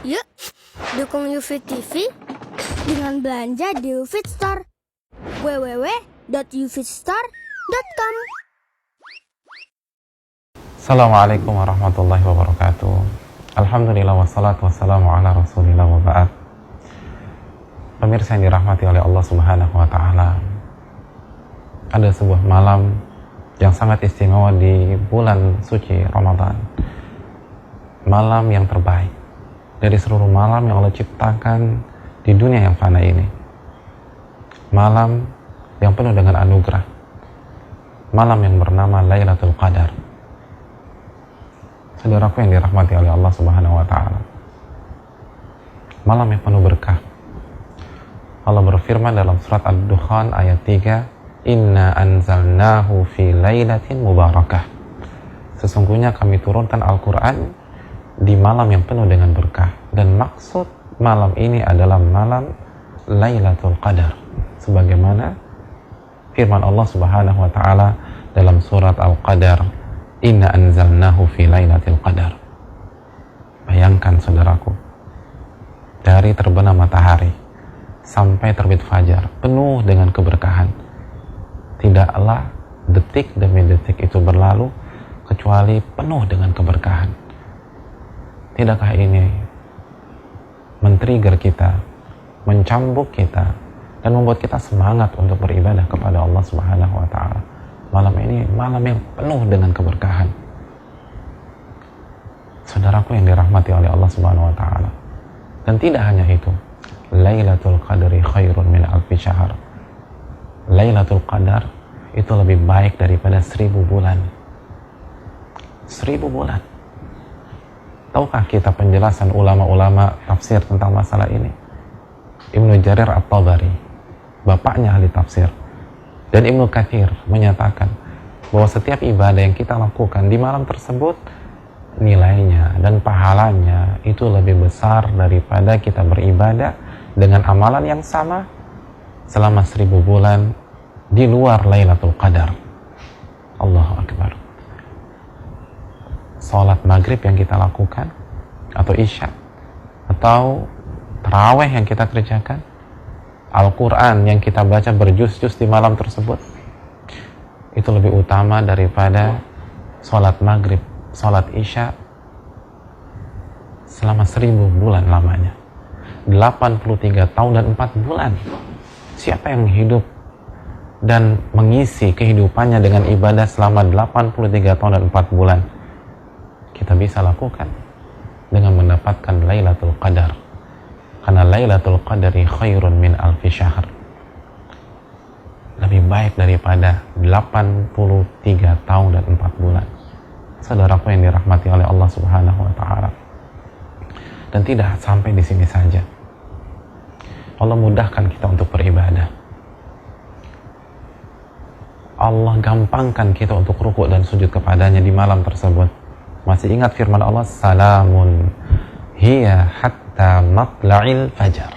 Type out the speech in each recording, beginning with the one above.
Yuk, dukung UFIT TV dengan belanja di UFIT Store. www.ufitstore.com. Assalamualaikum warahmatullahi wabarakatuh. Alhamdulillah wassalatu wassalamu ala rasulillah wa ba'd. Pemirsa yang dirahmati oleh Allah subhanahu wa ta'ala, ada sebuah malam yang sangat istimewa di bulan suci Ramadan. Malam yang terbaik dari seluruh malam yang Allah ciptakan di dunia yang fana ini. Malam yang penuh dengan anugerah. Malam yang bernama Lailatul Qadar. Saudaraku yang dirahmati oleh Allah subhanahu wa ta'ala, malam yang penuh berkah. Allah berfirman dalam surat Ad-Dukhan ayat 3, Inna anzalnahu fi lailatin mubarakah. Sesungguhnya kami turunkan Al-Quran di malam yang penuh dengan berkah. Dan maksud malam ini adalah malam Lailatul Qadar, sebagaimana firman Allah subhanahu wa ta'ala dalam surat Al-Qadar, Inna anzalnahu fi lailatul qadar. Bayangkan saudaraku, dari terbenam matahari sampai terbit fajar penuh dengan keberkahan. Tidaklah detik demi detik itu berlalu kecuali penuh dengan keberkahan. Tidakkah ini men-trigger kita, mencambuk kita, dan membuat kita semangat untuk beribadah kepada Allah subhanahu wa ta'ala? Malam ini malam yang penuh dengan keberkahan. Saudaraku yang dirahmati oleh Allah subhanahu wa ta'ala. Dan tidak hanya itu, Lailatul Qadri khairun min alfi syahr. Lailatul Qadar itu lebih baik daripada 1000 bulan. 1000 bulan. Tahukah kita penjelasan ulama-ulama tafsir tentang masalah ini? Ibnu Jarir At-Tabari, bapaknya ahli tafsir, dan Ibnu Katsir menyatakan bahwa setiap ibadah yang kita lakukan di malam tersebut, nilainya dan pahalanya itu lebih besar daripada kita beribadah dengan amalan yang sama selama 1000 bulan di luar Lailatul Qadar. Allahu Akbar. Salat maghrib yang kita lakukan, atau isya, atau tarawih yang kita kerjakan, Al-Quran yang kita baca berjuz-juz di malam tersebut, itu lebih utama daripada salat maghrib, salat isya selama 1000 bulan lamanya. 83 tahun dan 4 bulan. Siapa yang hidup dan mengisi kehidupannya dengan ibadah selama 83 tahun dan 4 bulan? Kita bisa lakukan dengan mendapatkan Lailatul Qadar. Karena Lailatul Qadri khairun min alfi syahr. Lebih baik daripada 83 tahun dan 4 bulan. Saudaraku yang dirahmati oleh Allah subhanahu wa ta'ala. Dan tidak sampai di sini saja. Allah mudahkan kita untuk beribadah. Allah gampangkan kita untuk rukuk dan sujud kepadanya di malam tersebut. Masih ingat firman Allah, Salamun hiya hatta matla'il fajar.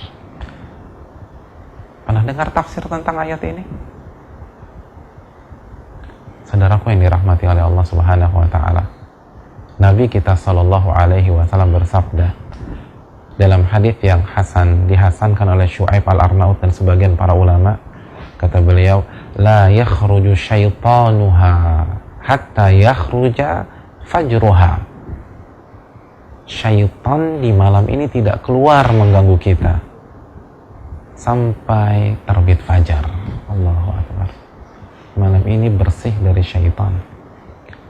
Pernah dengar tafsir tentang ayat ini? Saudaraku yang dirahmati oleh Allah subhanahu wa ta'ala, Nabi kita sallallahu alaihi wasallam bersabda dalam hadis yang hasan, dihasankan oleh Syu'aib al-Arnaut dan sebagian para ulama, kata beliau, La yakhruju syaitanuha hatta yakhruja fajruha. Syaitan di malam ini tidak keluar mengganggu kita sampai terbit fajar. Allahu Akbar. Malam ini bersih dari syaitan.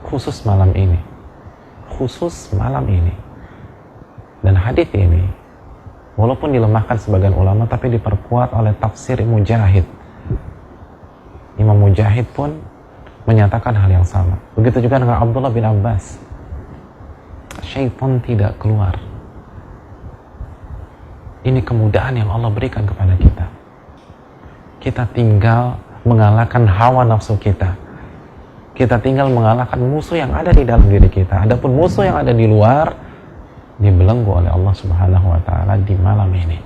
Khusus malam ini. Khusus malam ini. Dan hadis ini, walaupun dilemahkan sebagian ulama, tapi diperkuat oleh tafsir Mujahid. Imam Mujahid pun menyatakan hal yang sama. Begitu juga dengan Abdullah bin Abbas. Syaitan tidak keluar. Ini kemudahan yang Allah berikan kepada kita. Kita tinggal mengalahkan hawa nafsu kita. Kita tinggal mengalahkan musuh yang ada di dalam diri kita. Adapun musuh yang ada di luar dibelenggu oleh Allah subhanahu wa ta'ala di malam ini.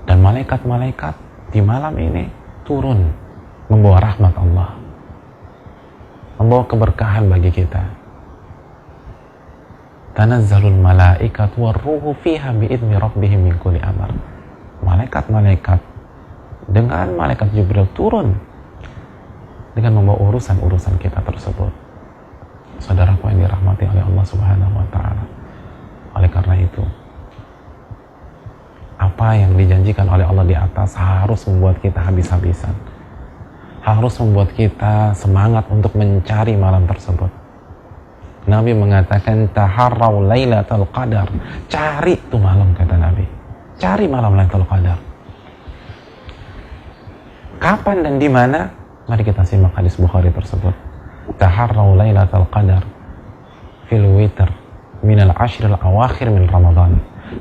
Dan malaikat-malaikat di malam ini turun membawa rahmat Allah, membawa keberkahan bagi kita. tanazzalul malaikatu warruhu fiha biidzni rabbihim min kulli amr. Malaikat-malaikat dengan malaikat Jibril turun dengan membawa urusan-urusan kita tersebut. Saudaraku yang dirahmati oleh Allah Subhanahu wa taala. Oleh karena itu, apa yang dijanjikan oleh Allah di atas harus membuat kita habis-habisan. Harus membuat kita semangat untuk mencari malam tersebut. Nabi mengatakan taharraw lailatul qadar. Cari tuh malam, kata Nabi. Cari malam Lailatul Qadar. Kapan dan di mana? Mari kita simak hadis Bukhari tersebut. Taharraw lailatul qadar fil witr minal ashril awakhir min Ramadan.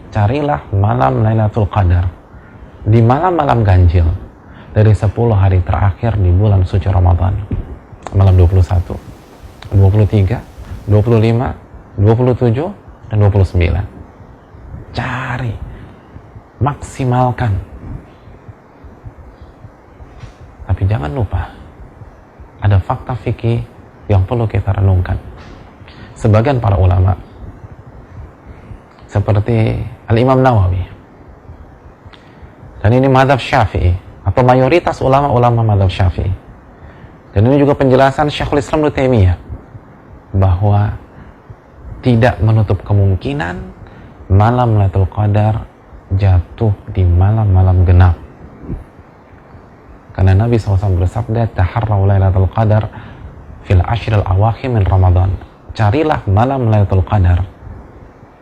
Carilah malam Lailatul Qadar di malam-malam ganjil dari 10 hari terakhir di bulan suci Ramadan. Malam 21, 23, 25, 27, dan 29. Cari, maksimalkan. Tapi jangan lupa, ada fakta fikih yang perlu kita renungkan. Sebagian para ulama, seperti Al-Imam Nawawi, dan ini mazhab Syafi'i, atau mayoritas ulama-ulama mazhab Syafi'i, dan ini juga penjelasan Syekhul Islam Ibnu Taimiyah, bahwa tidak menutup kemungkinan malam Lailatul Qadar jatuh di malam-malam genap. Karena Nabi SAW bersabda, taharraw Lailatul Qadar fil ashril awakhir min Ramadan. Carilah malam Lailatul Qadar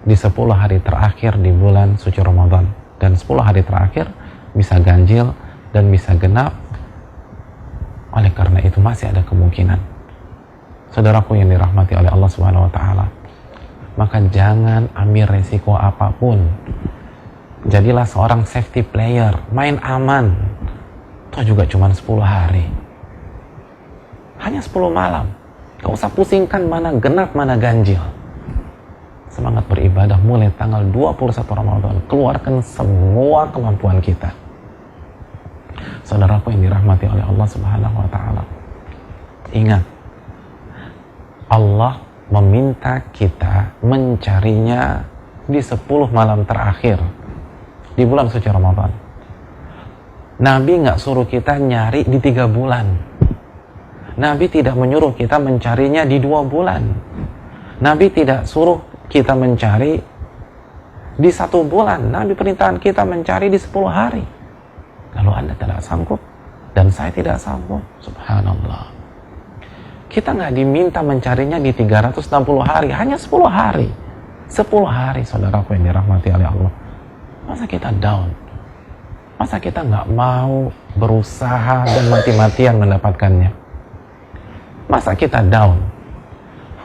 di 10 hari terakhir di bulan suci Ramadan. Dan 10 hari terakhir bisa ganjil dan bisa genap. Oleh karena itu masih ada kemungkinan. Saudaraku yang dirahmati oleh Allah Subhanahu wa taala, maka jangan ambil resiko apapun. Jadilah seorang safety player, main aman. Toh juga cuma 10 hari. Hanya 10 malam. Gak usah pusingkan mana genap, mana ganjil. Semangat beribadah mulai tanggal 21 Ramadan. Keluarkan semua kemampuan kita. Saudaraku yang dirahmati oleh Allah Subhanahu wa taala, ingat, Allah meminta kita mencarinya di 10 malam terakhir di bulan suci Ramadan. Nabi nggak suruh kita nyari di 3 bulan. Nabi tidak menyuruh kita mencarinya di 2 bulan. Nabi tidak suruh kita mencari di 1 bulan. Nabi perintahkan kita mencari di 10 hari. Lalu Anda tidak sanggup dan saya tidak sanggup. Subhanallah. Kita nggak diminta mencarinya di 360 hari, hanya 10 hari. 10 hari, saudaraku yang dirahmati oleh Allah. Masa kita down? Masa kita nggak mau berusaha dan mati-matian mendapatkannya? Masa kita down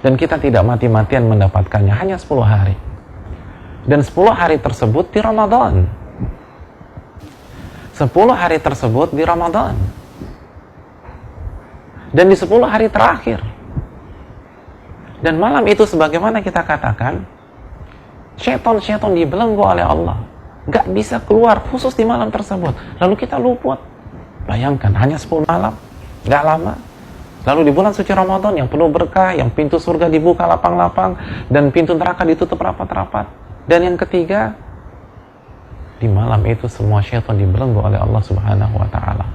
dan kita tidak mati-matian mendapatkannya? Hanya 10 hari. Dan 10 hari tersebut di Ramadan. 10 hari tersebut di Ramadan. Dan di 10 hari terakhir. Dan malam itu sebagaimana kita katakan, syaitan dibelenggu oleh Allah. Gak bisa keluar khusus di malam tersebut. Lalu kita luput. Bayangkan, hanya 10 malam. Gak lama. Lalu di bulan suci Ramadan yang penuh berkah, yang pintu surga dibuka lapang-lapang, dan pintu neraka ditutup rapat-rapat. Dan yang ketiga, di malam itu semua syaitan dibelenggu oleh Allah Subhanahu wa ta'ala.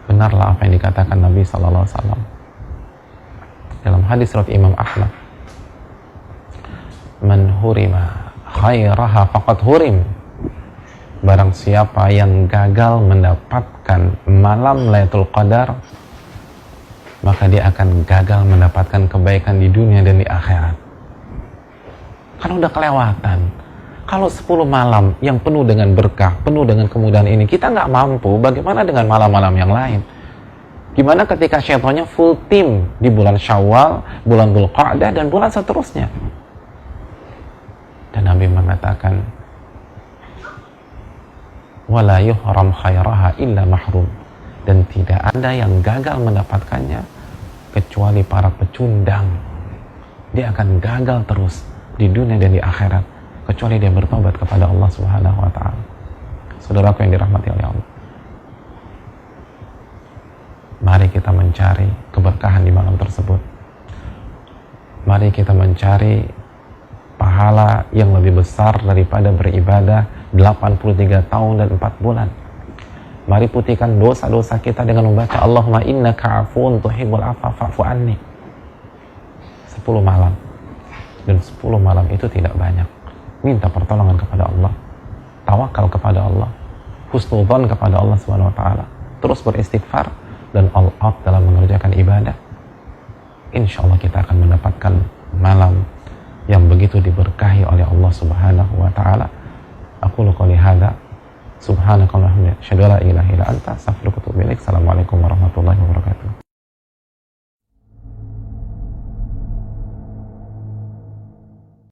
Benarlah apa yang dikatakan Nabi SAW dalam hadis riwayat Imam Ahmad, man hurima khairaha faqad hurim. Barang siapa yang gagal mendapatkan malam Lailatul Qadar, maka dia akan gagal mendapatkan kebaikan di dunia dan di akhirat. Kan udah kelewatan. Kalau 10 malam yang penuh dengan berkah, penuh dengan kemudahan ini kita nggak mampu, bagaimana dengan malam-malam yang lain? Gimana ketika syaitannya full team di bulan Syawal, bulan Dzulqa'dah, dan bulan seterusnya? Dan Nabi mengatakan, wala yuhram khairaha illa mahrum. Dan tidak ada yang gagal mendapatkannya kecuali para pecundang. Dia akan gagal terus di dunia dan di akhirat kecuali dia bertobat kepada Allah Subhanahu wa ta'ala. Saudaraku yang dirahmati oleh Allah, mari kita mencari keberkahan di malam tersebut. Mari kita mencari pahala yang lebih besar daripada beribadah 83 tahun dan 4 bulan. Mari putihkan dosa-dosa kita dengan membaca Allahumma innaka afuun tuhibbul afwa fa'fu anni 10 malam. Dan 10 malam itu tidak banyak. Minta pertolongan kepada Allah, tawakal kepada Allah, husnudzon kepada Allah Subhanahu wa taala, terus beristighfar dan all out dalam mengerjakan ibadah. Insya Allah kita akan mendapatkan malam yang begitu diberkahi oleh Allah Subhanahu wa taala. Aku qouli hadza subhanakallahumma asyhadu an la ilaha illa anta astaghfiruka wa atubu ilaik. Assalamualaikum warahmatullahi wabarakatuh.